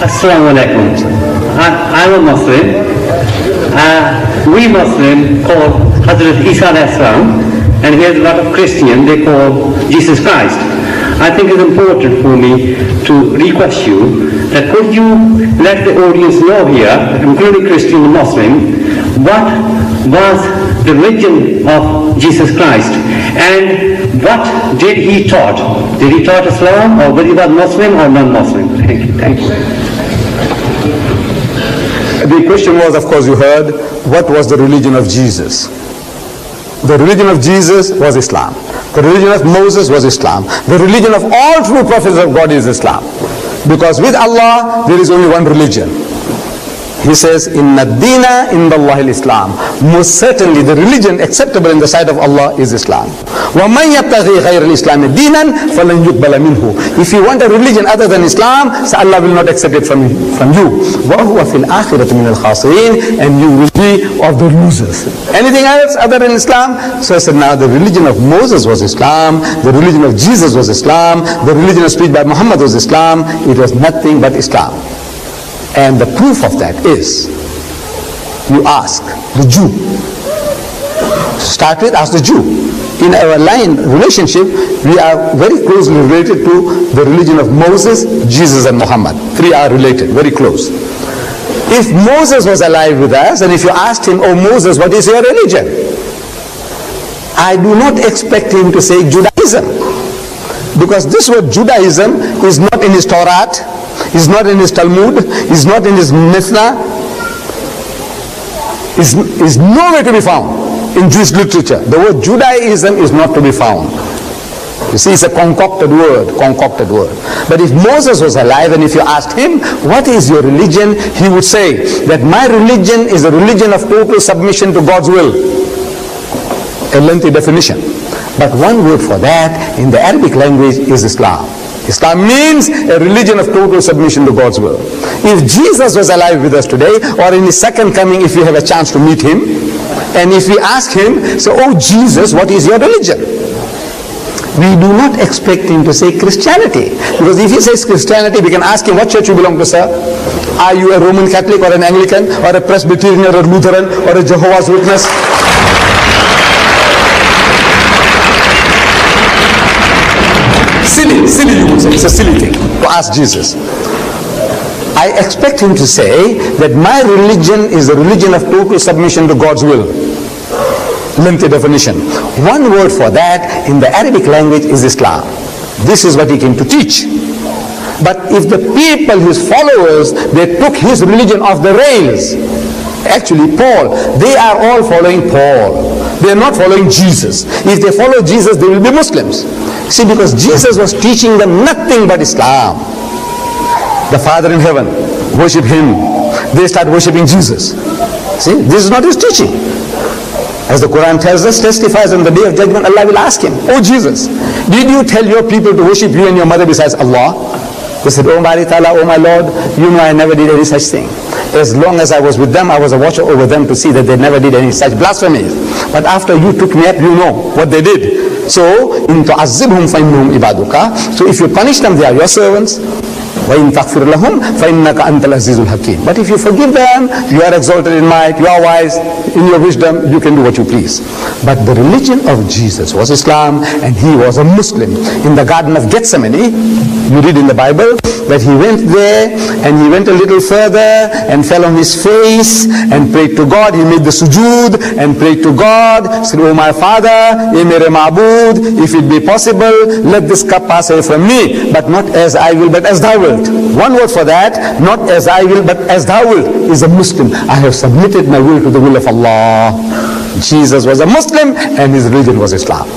Assalamu alaikum. I'm a Muslim. We Muslim call Hazrat Isa alayhi salam, and here's a lot of Christian, they call Jesus Christ. I think it's important for me to request you that could you let the audience know here, including Christian and Muslim, what was the religion of Jesus Christ and what did he taught? Did he taught Islam, or whether he was Muslim or non-Muslim? Thank you. The question was, of course, you heard, what was the religion of Jesus? The religion of Jesus was Islam. The religion of Moses was Islam. The religion of all true prophets of God is Islam. Because with Allah, there is only one religion. He says, Inna dina indallahi al-Islam. Most certainly the religion acceptable in the sight of Allah is Islam. وَمَنْ يَبْتَغِي غَيْرَ الْإِسْلَامِ دِينًا فَلَنْ يُقْبَلَ مِنْهُ. If you want a religion other than Islam, so Allah will not accept it from you. وَهُوَ فِي الْآخِرَةِ مِنَ الْخَاسِرِينَ. And you will be of the losers. Anything else other than Islam? So I said, now the religion of Moses was Islam. The religion of Jesus was Islam. The religion of speech by Muhammad was Islam. It was nothing but Islam. And the proof of that is, you ask the Jew. Start with, ask the Jew. In our line relationship, we are very closely related to the religion of Moses, Jesus and Muhammad. Three are related, very close. If Moses was alive with us, and if you asked him, oh Moses, what is your religion? I do not expect him to say Judaism. Because this word Judaism is not in his Torah, is not in his Talmud, is not in his Mishnah, is nowhere to be found in Jewish literature. The word Judaism is not to be found. You see, it's a concocted word. But if Moses was alive and if you asked him, what is your religion? He would say that my religion is a religion of total submission to God's will. A lengthy definition. But one word for that in the Arabic language is Islam. Islam means a religion of total submission to God's will. If Jesus was alive with us today, or in his second coming, if we have a chance to meet him, and if we ask him, so, oh Jesus, what is your religion? We do not expect him to say Christianity. Because if he says Christianity, we can ask him, what church you belong to, sir? Are you a Roman Catholic or an Anglican or a Presbyterian or a Lutheran or a Jehovah's Witness? Silly, you would say. It's a silly thing to ask Jesus. I expect him to say that my religion is a religion of total submission to God's will. Lengthy definition. One word for that in the Arabic language is Islam. This is what he came to teach. But if the people, his followers, they took his religion off the rails, actually Paul, they are all following Paul. They are not following Jesus. If they follow Jesus, they will be Muslims. See, because Jesus was teaching them nothing but Islam. The Father in heaven, worship him. They start worshipping Jesus. See, this is not his teaching. As the Quran tells us, testifies on the day of judgment, Allah will ask him, oh Jesus, did you tell your people to worship you and your mother besides Allah? They said, oh my Ta'ala, oh my Lord, you know I never did any such thing. As long as I was with them, I was a watcher over them to see that they never did any such blasphemies. But after you took me up, you know what they did. So, in tu'azzibhum fa'innahum ibaduka. So if you punish them, they are your servants. وَإِن تَغْفِرْ لَهُمْ فَإِنَّكَ أَنْتَ الْعَزِيزُ الْحَكِيمُ. But if you forgive them, you are exalted in might, you are wise, in your wisdom, you can do what you please. But the religion of Jesus was Islam, and he was a Muslim. In the Garden of Gethsemane, you read in the Bible that he went there, and he went a little further, and fell on his face, and prayed to God. He made the sujood, and prayed to God, said, oh my Father, ye mere ma'bud, if it be possible, let this cup pass away from me, but not as I will, but as thou wilt. One word for that, not as I will, but as thou wilt, is a Muslim. I have submitted my will to the will of Allah. Jesus was a Muslim, and his religion was Islam.